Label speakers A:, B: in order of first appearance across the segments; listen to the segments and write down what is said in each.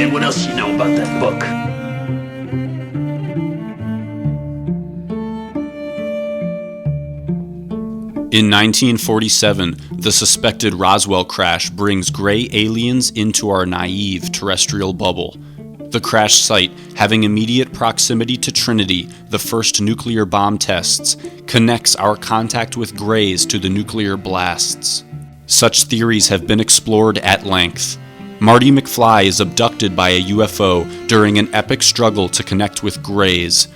A: man, what else you know about that book?
B: In 1947, the suspected Roswell crash brings gray aliens into our naive terrestrial bubble. The crash site, having immediate proximity to Trinity, the first nuclear bomb tests, connects our contact with grays to the nuclear blasts. Such theories have been explored at length. Marty McFly is abducted by a UFO during an epic struggle to connect with grays.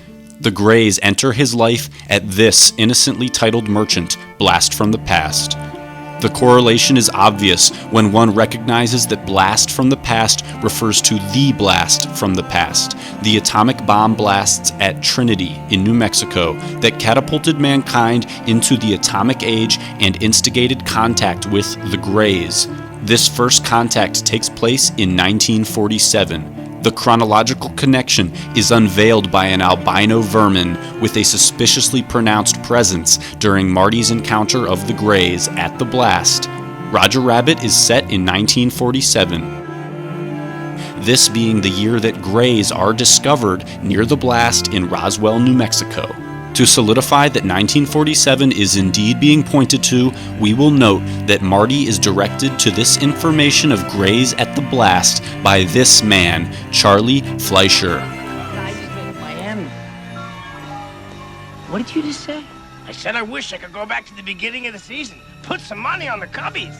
B: The Greys enter his life at this innocently titled merchant, Blast from the Past. The correlation is obvious when one recognizes that Blast from the Past refers to the blast from the past, the atomic bomb blasts at Trinity in New Mexico that catapulted mankind into the atomic age and instigated contact with the Greys. This first contact takes place in 1947. The chronological connection is unveiled by an albino vermin with a suspiciously pronounced presence during Marty's encounter of the Greys at the blast. Roger Rabbit is set in 1947. This being the year that Greys are discovered near the blast in Roswell, New Mexico. To solidify that 1947 is indeed being pointed to, we will note that Marty is directed to this information of Greys at the blast by this man, Charlie Fleischer.
C: I just been to Miami. What did you just say?
D: I said I wish I could go back to the beginning of the season. Put some money on the Cubbies.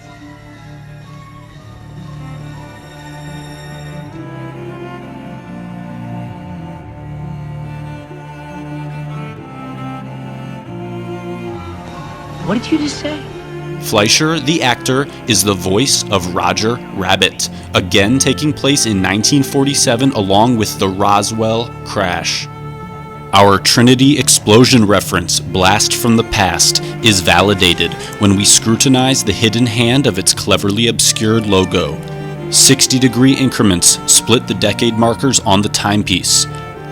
C: What did you just say?
B: Fleischer, the actor, is the voice of Roger Rabbit, again taking place in 1947 along with the Roswell crash. Our Trinity explosion reference, Blast from the Past, is validated when we scrutinize the hidden hand of its cleverly obscured logo. 60-degree increments split the decade markers on the timepiece.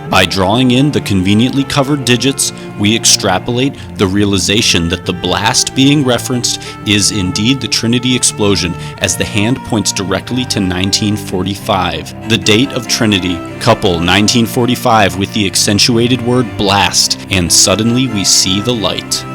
B: By drawing in the conveniently covered digits, we extrapolate the realization that the blast being referenced is indeed the Trinity explosion, as the hand points directly to 1945. The date of Trinity, couple 1945 with the accentuated word blast, and suddenly we see the light.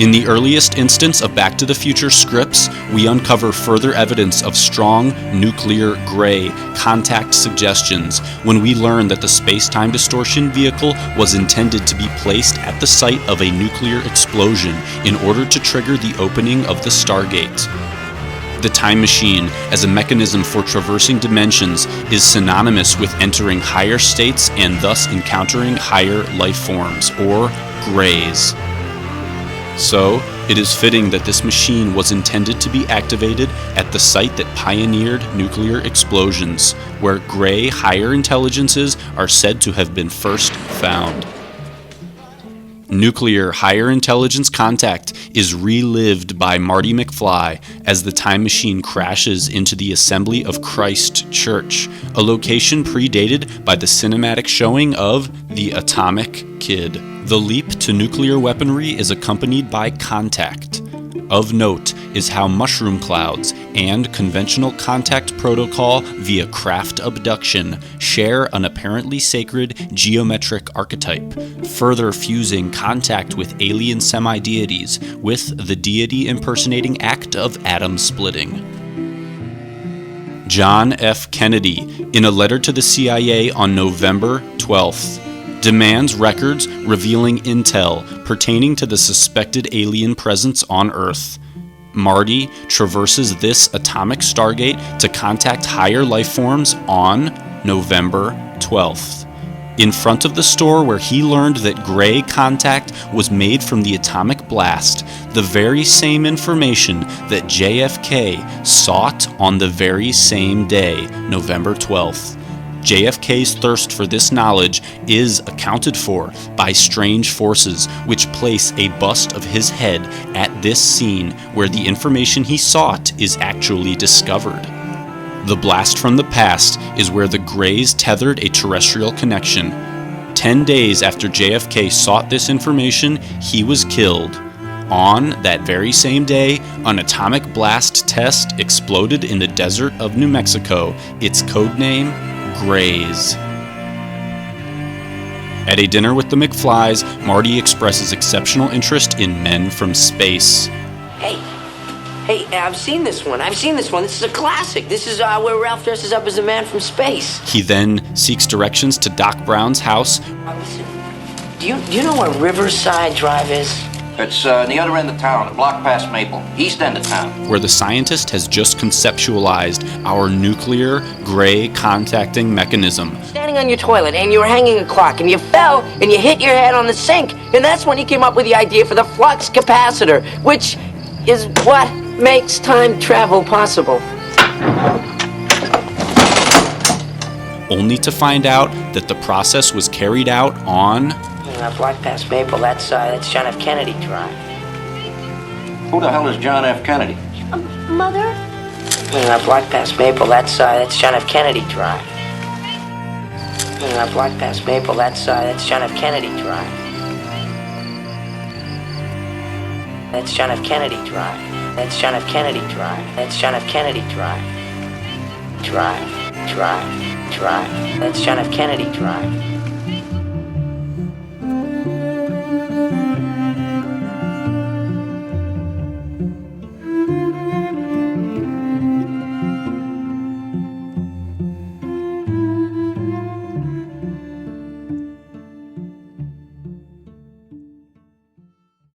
B: In the earliest instance of Back to the Future scripts, we uncover further evidence of strong nuclear gray contact suggestions when we learn that the space-time distortion vehicle was intended to be placed at the site of a nuclear explosion in order to trigger the opening of the Stargate. The time machine, as a mechanism for traversing dimensions, is synonymous with entering higher states and thus encountering higher life forms, or grays. So, it is fitting that this machine was intended to be activated at the site that pioneered nuclear explosions, where gray higher intelligences are said to have been first found. Nuclear higher intelligence contact is relived by Marty McFly as the time machine crashes into the Assembly of Christ Church, a location predated by the cinematic showing of The Atomic Kid. The leap to nuclear weaponry is accompanied by contact. Of note is how mushroom clouds and conventional contact protocol via craft abduction share an apparently sacred geometric archetype, further fusing contact with alien semi-deities with the deity impersonating act of atom splitting. John F. Kennedy, in a letter to the CIA on November 12th, demands records revealing intel pertaining to the suspected alien presence on Earth. Marty traverses this atomic stargate to contact higher life forms on November 12th. In front of the store where he learned that gray contact was made from the atomic blast, the very same information that JFK sought on the very same day, November 12th. JFK's thirst for this knowledge is accounted for by strange forces which place a bust of his head at this scene where the information he sought is actually discovered. The blast from the past is where the Greys tethered a terrestrial connection. 10 days after JFK sought this information, he was killed. On that very same day, an atomic blast test exploded in the desert of New Mexico, its codename Grays. At a dinner with the McFlys, Marty expresses exceptional interest in men from space.
C: Hey, I've seen this one. This is a classic. This is where Ralph dresses up as a man from space.
B: He then seeks directions to Doc Brown's house.
C: Listen, do you know where Riverside Drive is?
E: It's the other end of town, a block past Maple, east end of town.
B: Where the scientist has just conceptualized our nuclear gray contacting mechanism.
C: Standing on your toilet and you were hanging a clock and you fell and you hit your head on the sink. And that's when he came up with the idea for the flux capacitor, which is what makes time travel possible.
B: Only to find out that the process was carried out on
C: Block past Maple, that's John F. Kennedy Drive.
E: Who the hell is John F. Kennedy?
F: Mother?
C: Block past Maple, that's John F. Kennedy Drive. Block past Maple, that's John F. Kennedy Drive. That's John F. Kennedy Drive. That's John F. Kennedy Drive. That's John F. Kennedy Drive. Drive. That's John F. Kennedy Drive.